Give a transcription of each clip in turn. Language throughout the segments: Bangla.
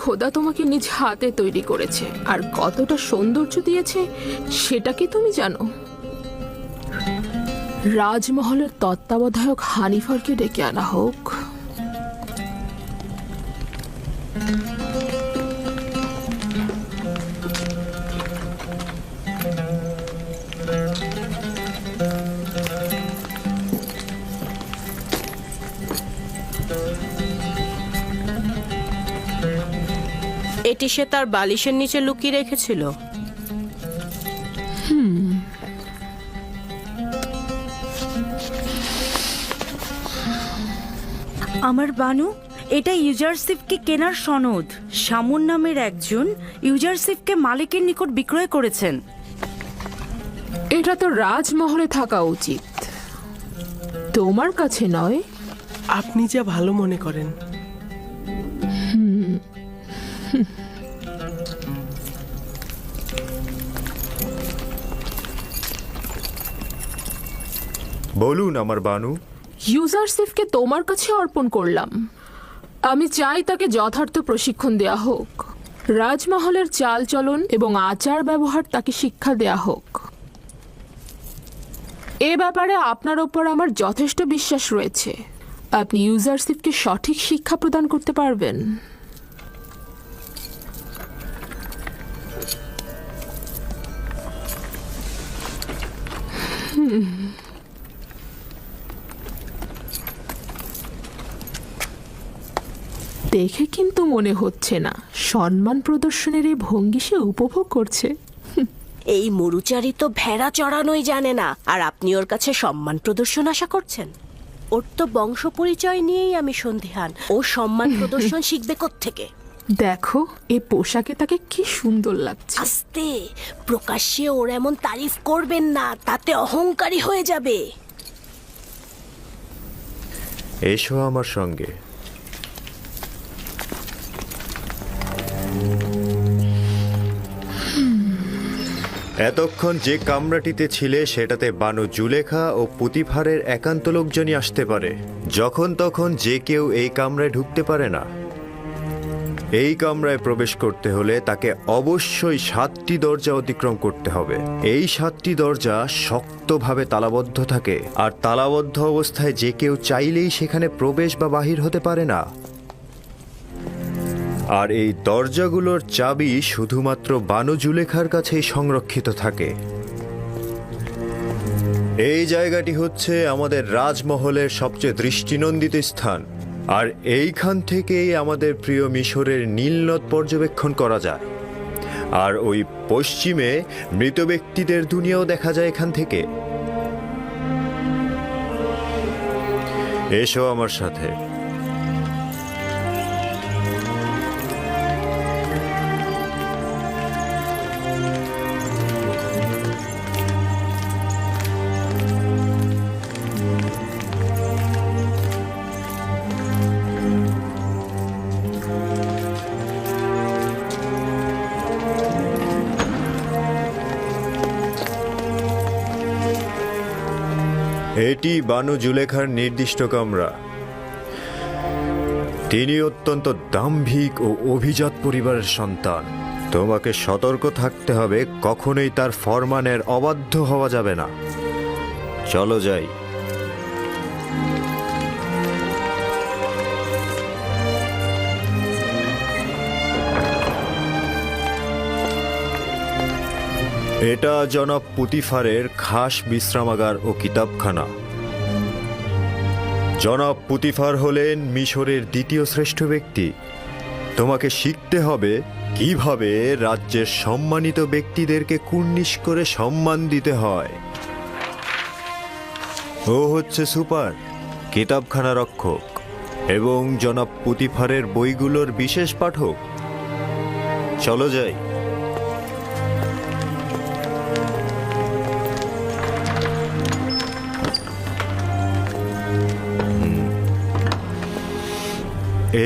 খোদা তোমাকে নিজ হাতে তৈরি করেছে আর কতটা সৌন্দর্য দিয়েছে সেটা কি তুমি জানো? রাজমহলের তত্ত্বাবধায়ক হানিফারকে ডেকে আনা হোক। এটি সে তার বালিশের নিচে লুকিয়ে রেখেছিল। আমার বানু, এটা ইউজারশিপকে কেনার সনদ। শামুন নামের একজন ইউজারশিপকে মালিকের নিকট বিক্রয় করেছেন। এটা তো রাজমহলে থাকা উচিত, তোমার কাছে নয়। আপনি যা ভালো মনে করেন। বলুন আমার বানু। ইউজারশিপকে তোমার কাছে অর্পণ করলাম। আমি চাই তাকে যথার্থ প্রশিক্ষণ দেয়া হোক। রাজমহলের চালচলন এবং আচার ব্যবহার তাকে শিক্ষা দেয়া হোক। এ ব্যাপারে আপনার ওপর আমার যথেষ্ট বিশ্বাস রয়েছে। আপনি ইউজারশিপকে সঠিক শিক্ষা প্রদান করতে পারবেন। দেখে কিন্তু মনে হচ্ছে না সম্মান প্রদর্শনের এই ভঙ্গি সে উপভোগ করছে। এই মরুচারী তো ভেড়া চড়ানোই জানে না, আর আপনি ওর কাছে সম্মান প্রদর্শন আশা করছেন? ওর তো বংশ পরিচয় নিয়েই আমি সন্দিহান। ও সম্মান প্রদর্শন শিখবে কোত্থেকে? দেখো এই পোশাকে তাকে কি সুন্দর লাগছে। আস্তে, প্রকাশ্যে ওর এমন তারিফ করবেন না, তাতে অহংকারী হয়ে যাবে। এসো আমার সঙ্গে। এতক্ষণ যে কামরাটিতে ছিলে সেটাতে বানু জুলেখা ও পুতিফারের একান্ত লোকজনই আসতে পারে। যখন তখন যে কেউ এই কামরায় ঢুকতে পারে না। এই কামরায় প্রবেশ করতে হলে তাকে অবশ্যই 7টি দরজা অতিক্রম করতে হবে। এই 7টি দরজা শক্তভাবে তালাবদ্ধ থাকে, আর তালাবদ্ধ অবস্থায় যে কেউ চাইলেই সেখানে প্রবেশ বা বাহির হতে পারে না। আর এই দরজাগুলোর চাবি শুধুমাত্র বানু জুলেখার কাছেই সংরক্ষিত থাকে। এই জায়গাটি হচ্ছে আমাদের রাজমহলের সবচেয়ে দৃষ্টিনন্দিত স্থান, আর এইখান থেকেই আমাদের প্রিয় মিশরের নীলনদ পর্যবেক্ষণ করা যায়। আর ওই পশ্চিমে মৃত ব্যক্তিদের দুনিয়াও দেখা যায় এখান থেকে। এসো আমার সাথে। এটি বানু জুলেখার নির্দিষ্ট কামরা। তিনি অত্যন্ত দাম্ভিক ও অভিজাত পরিবারের সন্তান। তোমাকে সতর্ক থাকতে হবে, কখনোই তার ফরমানের অবাধ্য হওয়া যাবে না। চলো যাই। এটা জনাব পুতিফারের খাস বিশ্রামাগার ও কিতাবখানা। জনাব পুতিফার হলেন মিশরের দ্বিতীয় শ্রেষ্ঠ ব্যক্তি। তোমাকে শিখতে হবে কিভাবে রাজ্যের সম্মানিত ব্যক্তিদেরকে কুর্নিশ করে সম্মান দিতে হয়। ও হচ্ছে সুপার, কিতাবখানা রক্ষক এবং জনাব পুতিফারের বইগুলোর বিশেষ পাঠক। চলো যাই।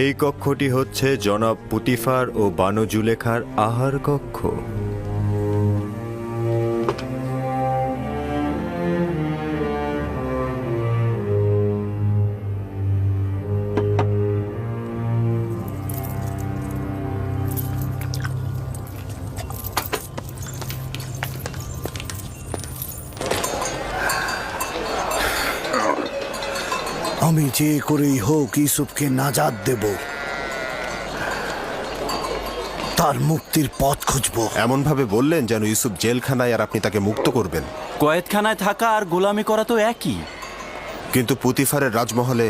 এই কক্ষটি হচ্ছে জনাব পুতিফার ও বানু জুলেখার আহার কক্ষ। আমি যে করেই হোক ইউসুফকে নাজাত দেব, তার মুক্তির পথ খুঁজবো। এমন ভাবে বললেন যেন ইউসুফ জেলখানায় আর আপনি তাকে মুক্ত করবেন। কয়েদখানায় থাকা আর গোলামি করা তো একই। কিন্তু পুতিফারের রাজমহলে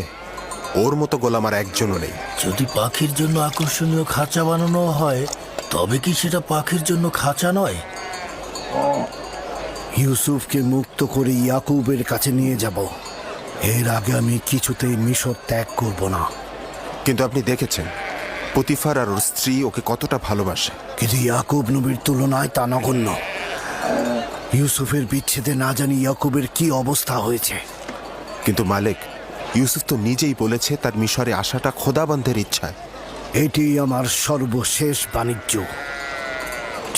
ওর মতো গোলাম আর একজনও নেই। যদি পাখির জন্য আকর্ষণীয় খাঁচা বানানো হয়, তবে কি সেটা পাখির জন্য খাঁচা নয়? ইউসুফকে মুক্ত করে ইয়াকুবের কাছে নিয়ে যাব। এর আগে আমি কিছুতেই মিশর ত্যাগ করব না। কিন্তু আপনি দেখেছেন পুতিফার আর ওর স্ত্রী ওকে কতটা ভালোবাসে। কিন্তু ইয়াকুব নবীর তুলনায় তা নগণ্য। ইউসুফের বিচ্ছেদে না জানি ইয়াকুবের কি অবস্থা হয়েছে। কিন্তু মালিক, ইউসুফ তো নিজেই বলেছে তার মিশরে আসাটা খোদাবন্ধের ইচ্ছায়। এটি আমার সর্বশেষ বাণিজ্য।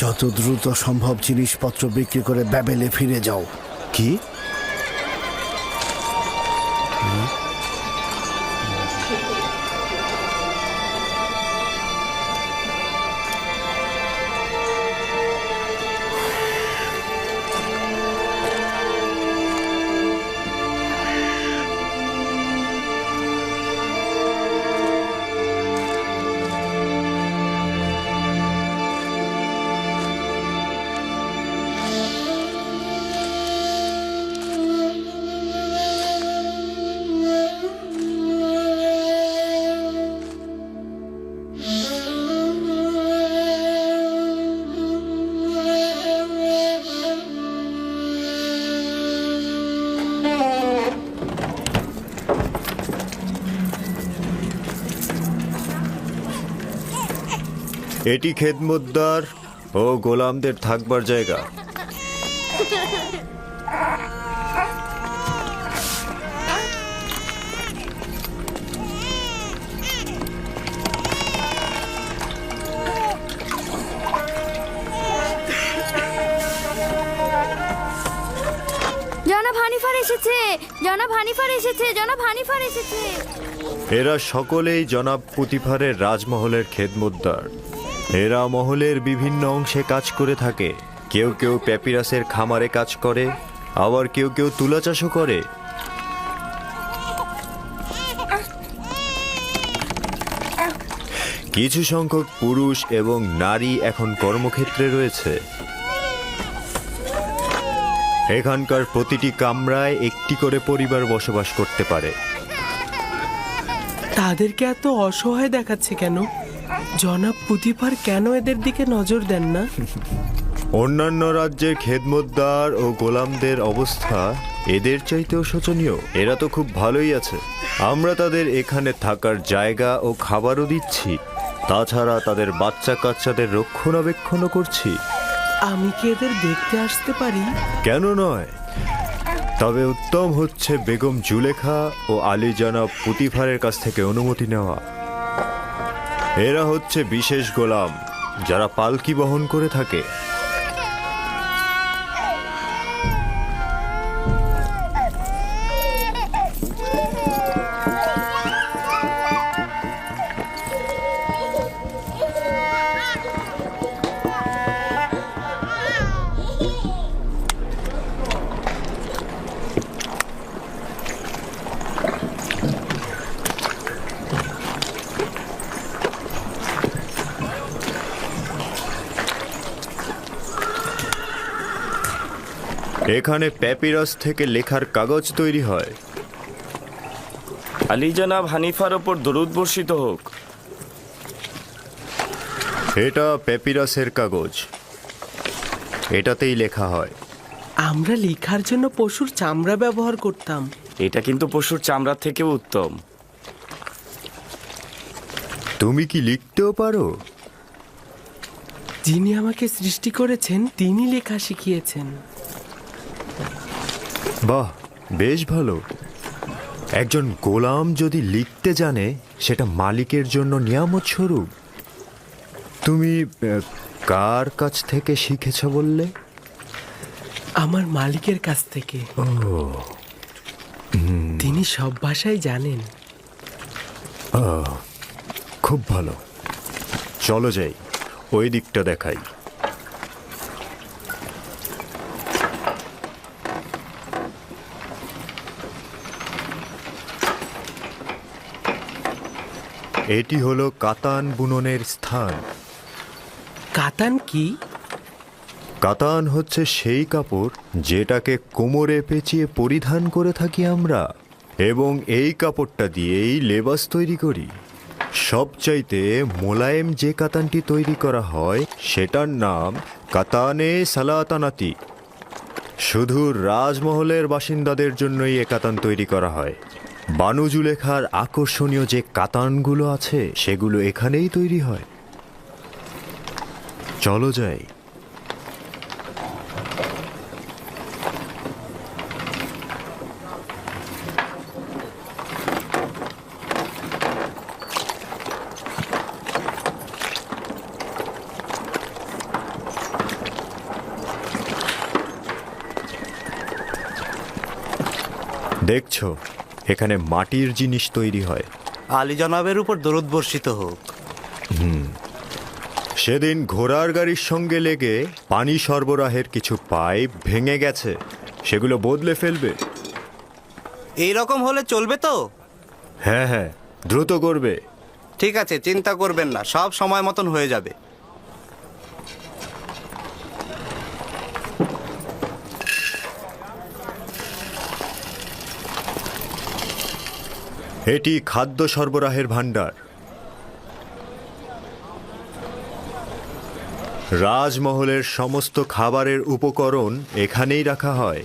যত দ্রুত সম্ভব জিনিসপত্র বিক্রি করে ব্যাবেলে ফিরে যাও। কি? এটি খেদমতদার ও গোলামদের থাকবার জায়গা। জনাব হানিফার এসেছে, জনাব হানিফার এসেছে, জনাব হানিফার এসেছে। এরা সকলেই জনাব পুতিফারের রাজমহলের খেদমতদার। এরা মহলের বিভিন্ন অংশে কাজ করে থাকে। কেউ কেউ প্যাপিরাসের খামারে কাজ করে, আবার কেউ কেউ তুলা চাষও করে। কিছু সংখ্যক পুরুষ এবং নারী এখন কর্মক্ষেত্রে রয়েছে। এখানকার প্রতিটি কামরায় একটি করে পরিবার বসবাস করতে পারে। তাদেরকে এত অসহায় দেখাচ্ছে কেন? জনাব পুতিফার কেন এদের দিকে নজর দেন না? অন্যান্য রাজ্যের খেদমতদার ও গোলামদের অবস্থা এদের চাইতেও শোচনীয়। এরা তো খুব ভালোই আছে। আমরা তাদের এখানে থাকার জায়গা ও খাবারও দিচ্ছি, তাছাড়া তাদের বাচ্চা কাচ্চাদের রক্ষণাবেক্ষণও করছি। আমি কি এদের দেখতে আসতে পারি? কেন নয়? তবে উত্তম হচ্ছে বেগম জুলেখা ও আলী জনাব পুতিফারের কাছ থেকে অনুমতি নেওয়া। এরা হচ্ছে বিশেষ গোলাম যারা পালকি বহন করে থাকে। এখানে প্যাপিরাস থেকে লেখার কাগজ তৈরি হয়। আলী জনাব হানিফার ওপর দরুদ বর্ষিত হোক। এটা প্যাপিরাসের কাগজ, এটাতেই লেখা হয়। আমরা লেখার জন্য পশুর চামড়া ব্যবহার করতাম। এটা কিন্তু পশুর চামড়ার থেকেও উত্তম। তুমি কি লিখতেও পারো? যিনি আমাকে সৃষ্টি করেছেন তিনি লেখা শিখিয়েছেন। বাহ, বেশ ভালো। একজন গোলাম যদি লিখতে জানে সেটা মালিকের জন্য নিয়ামত স্বরূপ। তুমি কার কাছ থেকে শিখেছ বললে? আমার মালিকের কাছ থেকে। তিনি সব ভাষাই জানেন। খুব ভালো, চলো যাই, ওই দিকটা দেখাই। এটি হলো কাতান বুননের স্থান। কাতান কি? কাতান হচ্ছে সেই কাপড় যেটাকে কোমরে পেঁচিয়ে পরিধান করে থাকি আমরা, এবং এই কাপড়টা দিয়েই লেবাস তৈরি করি। সবচাইতে মোলায়েম যে কাতানটি তৈরি করা হয় সেটার নাম কাতানে সালাতানাতি। শুধু রাজমহলের বাসিন্দাদের জন্যই এ কাতান তৈরি করা হয়। বানু জুলেখার আকর্ষণীয় যে কাতানগুলো আছে সেগুলো এখানেই তৈরি হয়। চলো যাই। দেখছো, এখানে মাটির জিনিস তৈরি হয়। আলী জনাবের উপর দরুদ বর্ষিত হোক। সেদিন ঘোড়ার গাড়ির সঙ্গে লেগে পানি সরবরাহের কিছু পাইপ ভেঙে গেছে, সেগুলো বদলে ফেলবে। এই রকম হলে চলবে তো? হ্যাঁ হ্যাঁ, দ্রুত করবে। ঠিক আছে, চিন্তা করবেন না, সব সময় মতন হয়ে যাবে। এটি খাদ্য সরবরাহের ভাণ্ডার। রাজমহলের সমস্ত খাবারের উপকরণ এখানেই রাখা হয়।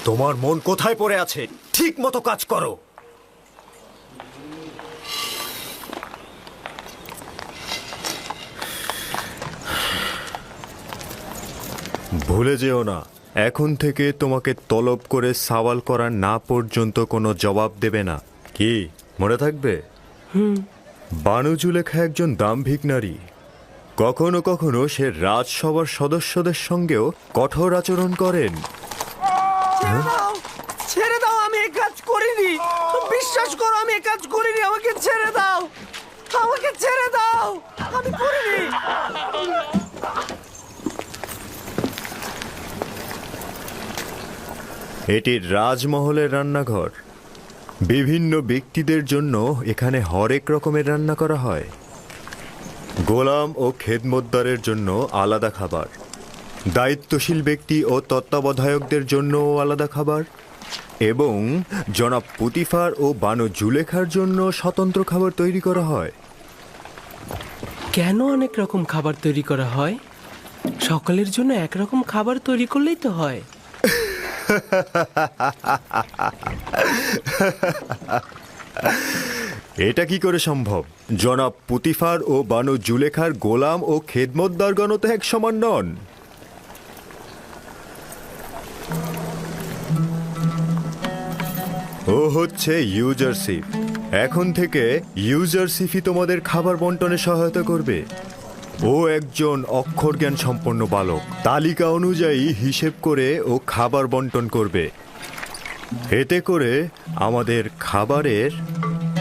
তোমার মন কোথায় পড়ে আছে? ঠিক মতো কাজ করো। ভুলে যেও না, এখন থেকে তোমাকে তলব করে সওয়াল করা না পর্যন্ত কোনো জবাব দেবে না। কি মনে থাকবে? বানু জুলেখা একজন দাম্ভিক নারী। কখনো কখনো সে রাজসভার সদস্যদের সঙ্গেও কঠোর আচরণ করেন। ছেড়ে দাও, আমি এই কাজ করিনি। বিশ্বাস করো, আমি এই কাজ করিনি। আমাকে ছেড়ে দাও, আমাকে ছেড়ে দাও, আমি করিনি। এটি রাজমহলের রান্নাঘর। বিভিন্ন ব্যক্তিদের জন্য এখানে হরেক রকমের রান্না করা হয়। গোলাম ও খেদমতদারের জন্য আলাদা খাবার, দায়িত্বশীল ব্যক্তি ও তত্ত্বাবধায়কদের জন্যও আলাদা খাবার, এবং জনাব পুতিফার ও বানু জুলেখার জন্য স্বতন্ত্র খাবার তৈরি করা হয়। কেন অনেক রকম খাবার তৈরি করা হয়? সকলের জন্য একরকম খাবার তৈরি করলেই তো হয়। এটা কি করে সম্ভব? জনাব পুতিফার ও বানু জুলেখার গোলাম ও খেদমতদারগণ তো এক সমান নন। ও হচ্ছে ইউজারশিপ। এখন থেকে ইউজারশিপই তোমাদের খাবার বন্টনে সহায়তা করবে। ও একজন অক্ষর জ্ঞান সম্পন্ন বালক। তালিকা অনুযায়ী হিসেব করে ও খাবার বন্টন করবে। এতে করে আমাদের খাবারের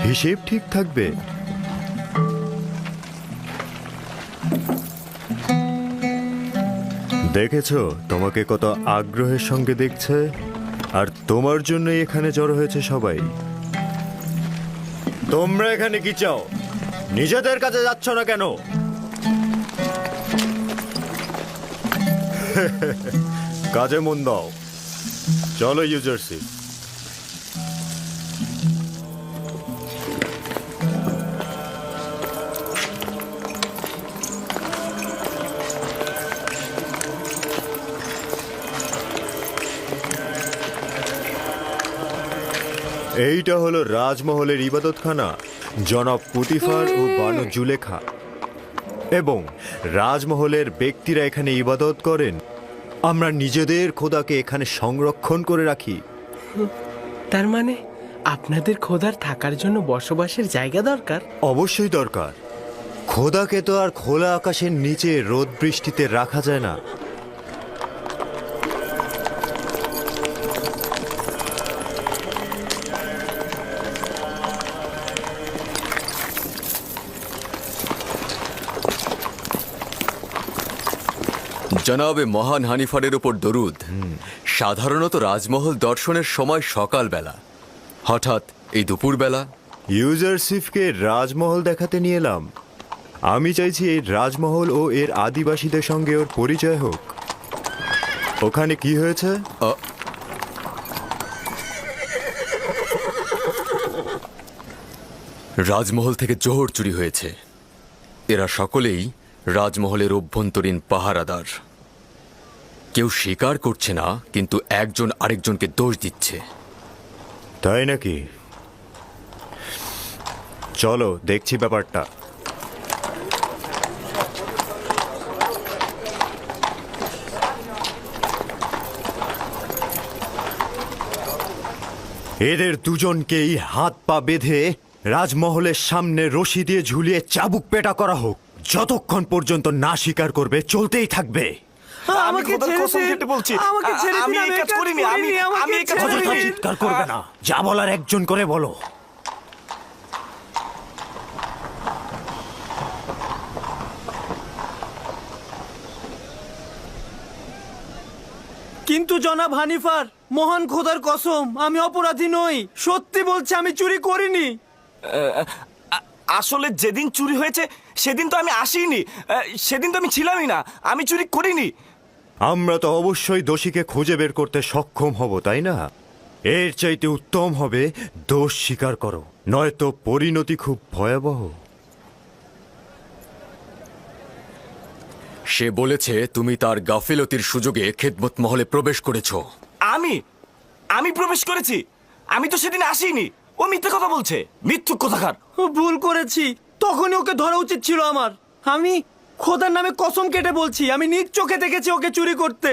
হিসেব ঠিক থাকবে। দেখেছো তোমাকে কত আগ্রহের সঙ্গে দেখছে, আর তোমার জন্যই এখানে জড়ো হয়েছে সবাই। তোমরা এখানে কি চাও? নিজেদের কাছে যাচ্ছ না কেন? কাজে মন দাও। চলো ইউজারশিপ। এইটা হলো রাজমহলের ইবাদতখানা। জনাব পুতিফার ও বানু জুলেখা এবং রাজমহলের ব্যক্তিরা এখানে ইবাদত করেন। আমরা নিজেদের খোদাকে এখানে সংরক্ষণ করে রাখি। তার মানে আপনাদের খোদার থাকার জন্য বসবাসের জায়গা দরকার? অবশ্যই দরকার। খোদাকে তো আর খোলা আকাশের নিচে রোদ বৃষ্টিতে রাখা যায় না। জনাবে মহান হানিফারের উপর দরুদ। সাধারণত রাজমহল দর্শনের সময় সকালবেলা, হঠাৎ এই দুপুরবেলা। ইউজারশিপকে রাজমহল দেখাতে নিয়ে এলাম। আমি চাইছি এই রাজমহল ও এর আদিবাসীদের সঙ্গে ওর পরিচয় হোক। ওখানে কি হয়েছে? রাজমহল থেকে জোহর চুরি হয়েছে। এরা সকলেই রাজমহলের অভ্যন্তরীণ পাহারাদার। কেউ স্বীকার করছে না, কিন্তু একজন আরেকজনকে দোষ দিচ্ছে। তাই নাকি? চলো দেখছি ব্যাপারটা। এদের দুজনকেই হাত পা বেঁধে রাজমহলের সামনে রশি দিয়ে ঝুলিয়ে চাবুক পেটা করা হোক। যতক্ষণ পর্যন্ত না স্বীকার করবে চলতেই থাকবে। আমাকে খোদার ছেড়ে কসম দিন। কেটে বলছি, আমাকে ছেড়ে আমি দিন, এই কাজ করিনি, আমি আমাকে এই কাজ ছেড়ে করিনি। দিন। চিৎকার করবে না, যা বলার একজন করে বলো। কিন্তু জনাব হানিফার, মহান খোদার কসম, আমি অপরাধী নই। সত্যি বলছি, আমি চুরি করিনি। আসলে যেদিন চুরি হয়েছে সেদিন তো আমি আসিনি, সেদিন তো আমি ছিলামই না, আমি চুরি করিনি। আমরা তো অবশ্যই দোষীকে খুঁজে বের করতে সক্ষম হব, তাই না? এর চাইতে উত্তম হবে দোষ স্বীকার করো, নয়তো পরিণতি খুব ভয়াবহ। সে বলেছে তুমি তার গাফিলতির সুযোগে খেদমত মহলে প্রবেশ করেছো। আমি প্রবেশ করেছি? আমি তো সেদিন আসিনি। ও মিথ্যে কথা বলছে, মিথ্যুক কথাকার। ভুল করেছি, তখনই ওকে ধরা উচিত ছিল আমার। আমি খোদার নামে কসম কেটে বলছি, আমি নিজ চোখে দেখেছি ওকে চুরি করতে।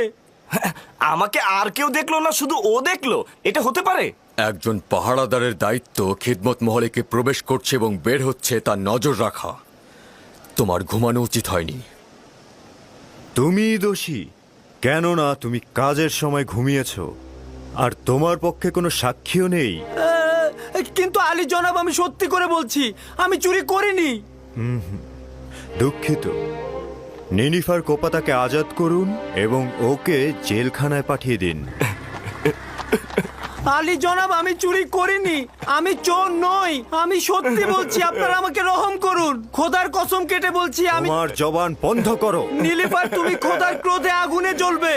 আমাকে আর কেউ দেখলো না, শুধু ও দেখলো? এটা হতে পারে? একজন পাহারাদারের দায়িত্ব খিদমত মহলে কে প্রবেশ করছে এবং বের হচ্ছে তার নজর রাখা। তোমার ঘুমানো উচিত হয়নি। তুমি দোষী, কেননা তুমি কাজের সময় ঘুমিয়েছ আর তোমার পক্ষে কোনো সাক্ষীও নেই। কিন্তু আলী জনাব, আমি সত্যি করে বলছি, আমি চুরি করিনি। দুঃখিত। নিনিফার কোপাতাকে আজাদ করুন এবং ওকে জেলখানায় পাঠিয়ে দিন। আলী জনাব, আমি চুরি করিনি, আমি চোর নই, আমি সত্যি বলছি। আপনারা আমাকে রহম করুন, খোদার কসম কেটে বলছি। আমি তোমার জবান বন্ধ করো। নীলিফার, তুমি খোদার ক্রোধে আগুনে জ্বলবে।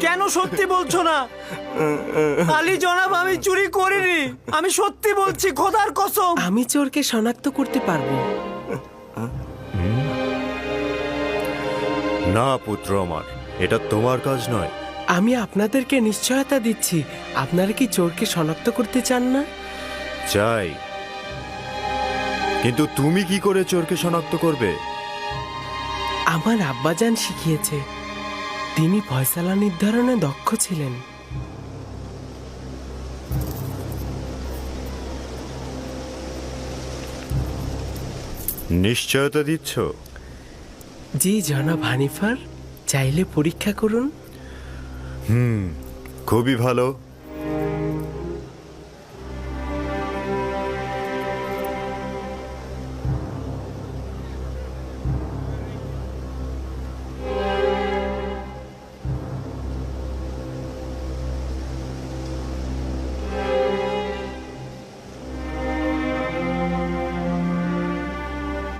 কেন সত্যি বলছো না? আলী জনাব, আমি চুরি করিনি, আমি সত্যি বলছি, খোদার কসম। আমি চোরকে শনাক্ত করতে পারবো। না পুত্র আমার, এটা তোমার কাজ নয়। আমি আপনাদেরকে নিশ্চয়তা দিচ্ছি। আপনারা কি চোরকে শনাক্ত করতে চান না? চাই, কিন্তু তুমি কি করে চোরকে শনাক্ত করবে? আমার আব্বাজান শিখিয়েছে। তিনি ফয়সালা নির্ধারণে দক্ষ ছিলেন। নিশ্চয়তা দিচ্ছ? জি জনাব হানিফার, চাইলে পরীক্ষা করুন। খুবই ভালো।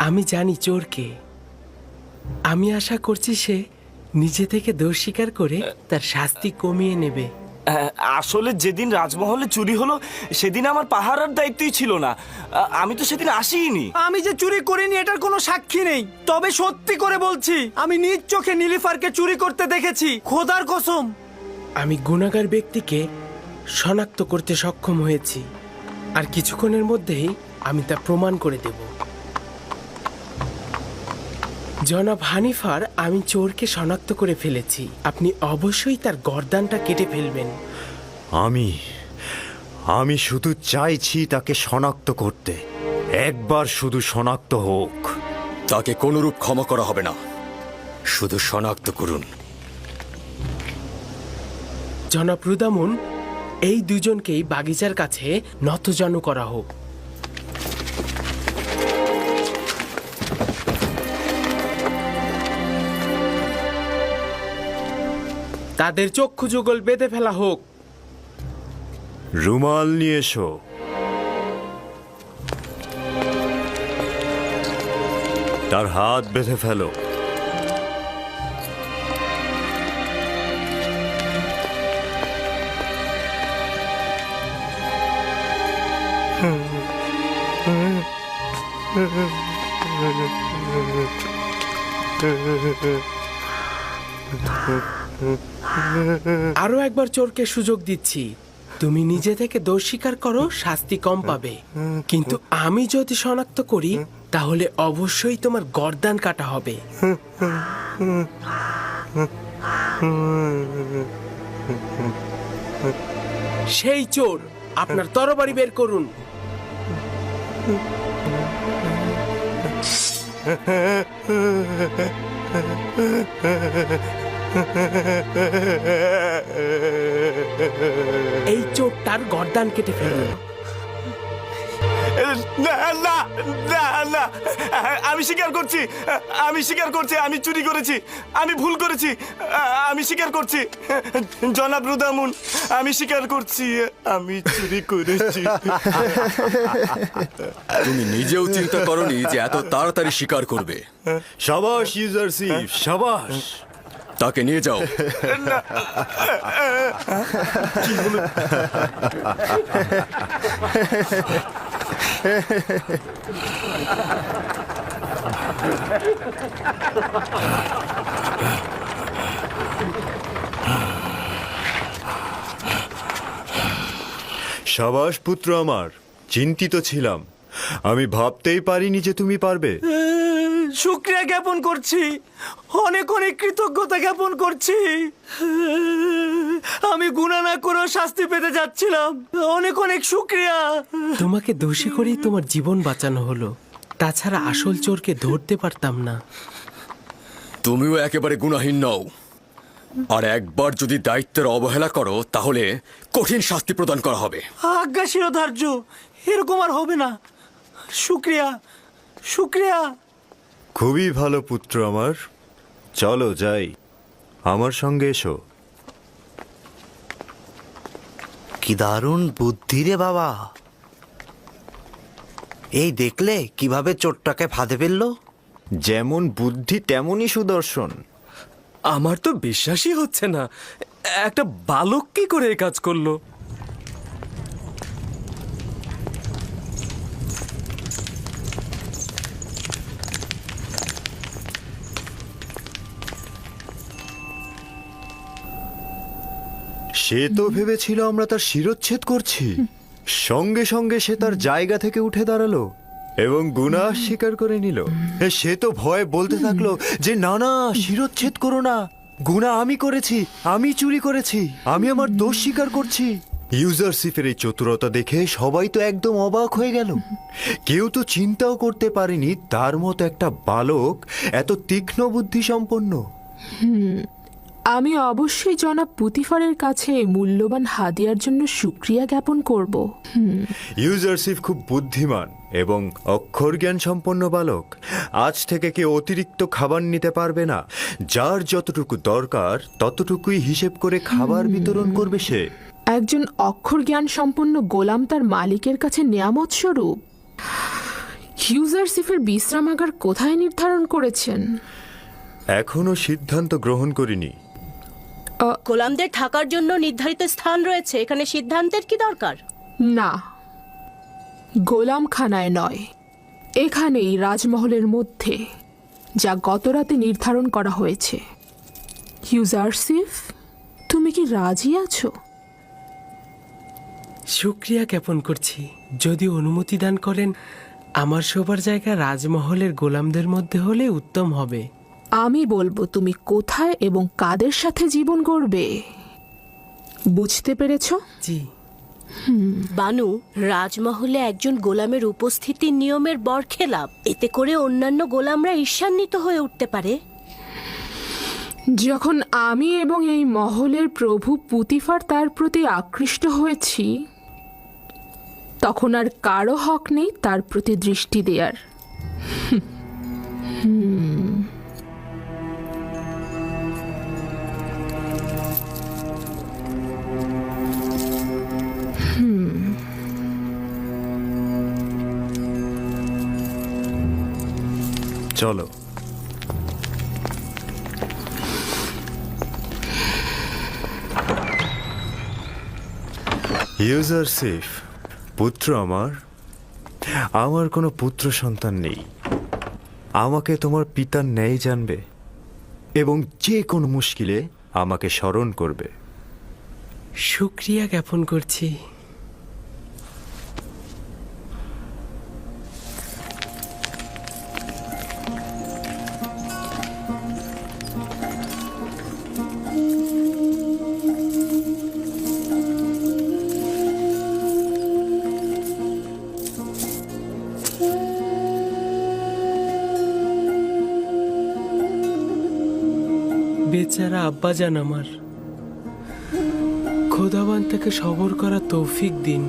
আমি জানি চোরকে। আমি আশা করছি সে নিজে থেকে দোষ স্বীকার করে তার শাস্তি কমিয়ে নেবে। আসলে যেদিন রাজমহলে চুরি হলো সেদিন আমার পাহারার দায়িত্বই ছিল না। আমি তো সেদিন আসিনি। আমি যে চুরি করিনি এটার কোনো সাক্ষী নেই, তবে সত্যি করে বলছি, আমি নিজ চোখে নীলিফারকে চুরি করতে দেখেছি, খোদার কসম। আমি গুনাহগার ব্যক্তিকে শনাক্ত করতে সক্ষম হয়েছি, আর কিছুক্ষণের মধ্যেই আমি তা প্রমাণ করে দেব। জনাব হানিফার, আমি চোরকে শনাক্ত করে ফেলেছি। আপনি অবশ্যই তার গর্দানটা কেটে ফেলবেন। আমি শুধু চাইছি তাকে শনাক্ত করতে। একবার শুধু শনাক্ত হোক। তাকে কোনরূপ ক্ষমা করা হবে না, শুধু শনাক্ত করুন। জনাব রুদামুন, এই দুজনকেই বাগিচার কাছে নতজানু করা হোক। তাদের চক্ষু যুগল বেঁধে ফেলা হোক। রুমাল নিয়ে এসো। তার হাত বেঁধে ফেলো। আরো একবার চোরকে সুযোগ দিচ্ছি, তুমি নিজে থেকে দোষ স্বীকার করো, শাস্তি কম পাবে। কিন্তু আমি যদি শনাক্ত করি তাহলে অবশ্যই তোমার গর্দান কাটা হবে। সেই চোর, আপনার তরবারি বের করুন। এই চোরটার গর্দান কেটে ফেলুন। না না না না, আমি স্বীকার করছি, আমি স্বীকার করছি, আমি চুরি করেছি, আমি ভুল করেছি, আমি স্বীকার করছি। জনাব রুদামুন, আমি স্বীকার করছি, আমি চুরি করেছি। তুমি নিজেও চিন্তা করনি যে এত তাড়াতাড়ি স্বীকার করবে। সাবাস ইউজারশিপ, সাবাস। তাকে নিয়ে যাও। সাবাস পুত্র আমার, চিন্তিত ছিলাম। আমি ভাবতেই পারিনি যে তুমি পারবে। শুক্রিয়া জ্ঞাপন করছি, অনেক অনেক কৃতজ্ঞতা জ্ঞাপন করছি। আমি গুনাহ না করেও শাস্তি পেতে যাচ্ছিলাম। অনেক অনেক শুক্রিয়া। তোমাকে দোষী করেই তোমার জীবন বাঁচানো হলো, তাছাড়া আসল চোরকে ধরতে পারতাম না। তুমিও একেবারে গুনাহীন নও, আর একবার যদি দায়িত্বের অবহেলা করো তাহলে কঠিন শাস্তি প্রদান করা হবে। আজ্ঞা শিরোধার্য, এরকম আর হবে না। শুক্রিয়া, শুক্রিয়া। খুবই ভালো পুত্র আমার, চলো যাই, আমার সঙ্গে এসো। কি দারুণ বুদ্ধি রে বাবা! এই দেখলে কিভাবে চোরটাকে ফাঁদে ফেললো? যেমন বুদ্ধি তেমনই সুদর্শন। আমার তো বিশ্বাসই হচ্ছে না, একটা বালক কি করে এই কাজ করলো। সে তো ভেবেছিল আমরা তার শিরচ্ছেদ করছি, সঙ্গে সঙ্গে সে তার জায়গা থেকে উঠে দাঁড়ালো এবং গুনাহ স্বীকার করে নিল। সে তো ভয়ে বলতে থাকলো যে না না, শিরচ্ছেদ করো না, গুনাহ আমি করেছি, আমি চুরি করেছি, আমি আমার দোষ স্বীকার করছি। ইউজারশিপের এই চতুরতা দেখে সবাই তো একদম অবাক হয়ে গেল। কেউ তো চিন্তাও করতে পারেনি তার মতো একটা বালক এত তীক্ষ্ণ বুদ্ধি সম্পন্ন। আমি অবশ্যই জনাব পুতিফারের কাছে মূল্যবান হাদিয়ার জন্য শুক্রিয়া জ্ঞাপন করব। ইউজারশিপ খুব বুদ্ধিমান এবং অক্ষর জ্ঞান সম্পন্ন বালক। আজ থেকে কেউ অতিরিক্ত খাবার নিতে পারবে না। যার যতটুকু দরকার ততটুকুই হিসেব করে খাবার বিতরণ করবে সে। একজন অক্ষর জ্ঞান সম্পন্ন গোলাম তার মালিকের কাছে নেয়ামত স্বরূপ। ইউজারশিপের বিশ্রামাগার কোথায় নির্ধারণ করেছেন? এখনো সিদ্ধান্ত গ্রহণ করিনি। গোলামদের থাকার জন্য নির্ধারিত স্থান রয়েছে, এখানে সিদ্ধান্তের কি দরকার? না, গোলামখানায় নয়, এখানেই রাজমহলের মধ্যে, যা গতরাতে নির্ধারণ করা হয়েছে। ইউজারশিপ, তুমি কি রাজি আছো? শুক্রিয়া জ্ঞাপন করছি। যদি অনুমতি দান করেন, আমার শোবার জায়গা রাজমহলের গোলামদের মধ্যে হলে উত্তম হবে। আমি বলবো তুমি কোথায় এবং কাদের সাথে জীবন গড়বে। বুঝতে পেরেছো? জি। বানু, রাজমহলে একজন গোলামের উপস্থিতি নিয়মের বরখেলাপ। এতে করে অন্যান্য গোলামরা ঈর্ষান্বিত হয়ে উঠতে পারে। যখন আমি এবং এই মহলের প্রভু পুতিফার তার প্রতি আকৃষ্ট হয়েছি, তখন আর কারো হক নেই তার প্রতি দৃষ্টি দেয়ার। চলো। ইউজারশিপ, পুত্র আমার কোনো পুত্র সন্তান নেই। আমাকে তোমার পিতার ন্যায় জানবে এবং যে কোনো মুশকিলে আমাকে স্মরণ করবে। শুক্রিয়া জ্ঞাপন করছি। বেচারা আব্বাজান আমার, খোদাবান তাকে সবর করা তৌফিক দিন।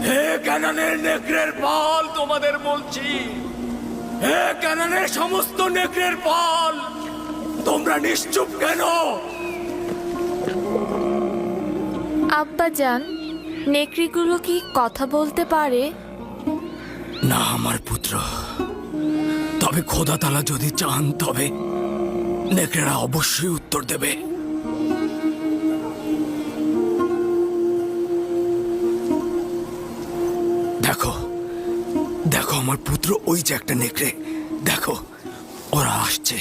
হে কানানের নেকড়ের পাল, তোমাদের বলছি, হে কানানের সমস্ত নেকড়ের পাল, তোমরা নিশ্চুপ কেন? আব্বাজান, নেকড়িগুলো কি কথা বলতে পারে? না আমার পুত্র, তবে খোদা তাআলা যদি চান তবে নেকড়েরা অবশ্যই উত্তর দেবে। দেখো দেখো আমার পুত্র, ওই যে একটা নেকড়ে, দেখো ওরা আসছে।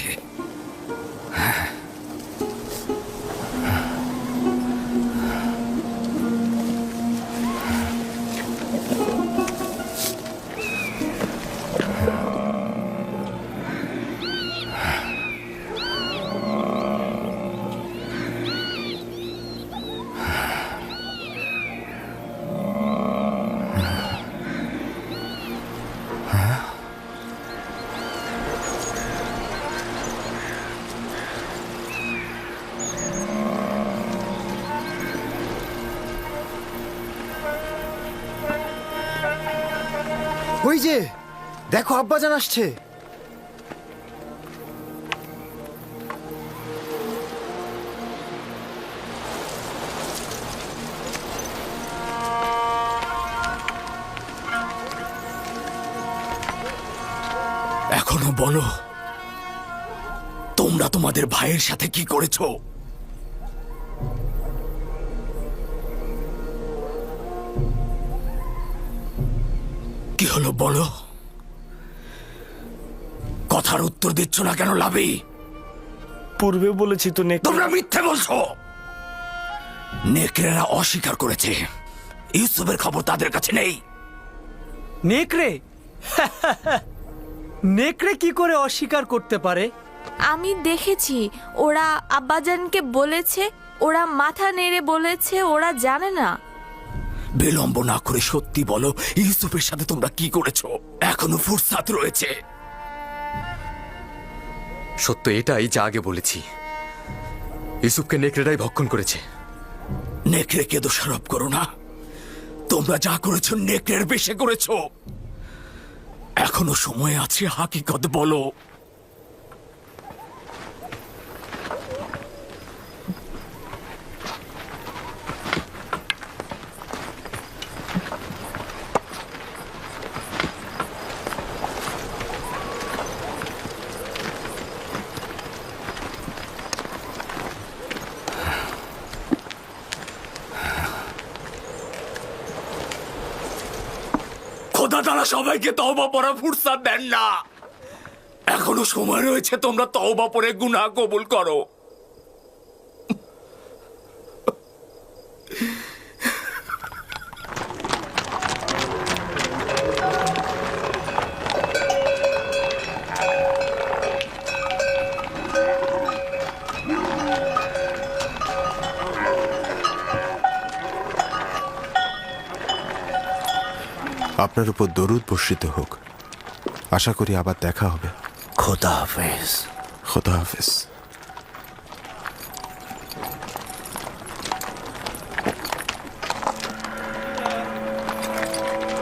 ওই যে দেখো, আব্বাজান আসছে। এখনো বলো, তোমরা তোমাদের ভাইয়ের সাথে কি করেছো? কি হলো বলো? কথার উত্তর দিচ্ছ না কেন লাভি? পূর্বে বলেছি তো নেকড়ে। তোমরা মিথ্যে বলছো। নেকড়েরা অস্বীকার করেছে, ইউসুফের খবর তাদের কাছে নেই। নেকড়ে? নেকড়ে কি করে অস্বীকার করতে পারে? আমি দেখেছি, ওরা আব্বাজানকে বলেছে, ওরা মাথা নেড়ে বলেছে ওরা জানে না। বিলম্ব না করে সত্যি বলো, ইউসুফের সাথে তোমরা কি করেছো? এখনো ফুরসাত রয়েছে। সত্য এটাই যা আগে বলেছি, ইউসুফকে নেকড়েরাই ভক্ষণ করেছে। নেকড়েকে দোষারোপ করো না, তোমরা যা করেছো নেকড়ের বেশে করেছো। এখনো সময় আছে, হাকিকত বলো। খোদা তাআলা সবাইকে তওবা পড়ার ফুরসাত দেন না। এখনো সময় রয়েছে, তোমরা তওবা পড়ে গুনাহ কবুল করো। আপনার উপর দরুদ বর্ষিত হোক। আশা করি আবার দেখা হবে। খোদা হাফেজ। খোদা হাফেজ।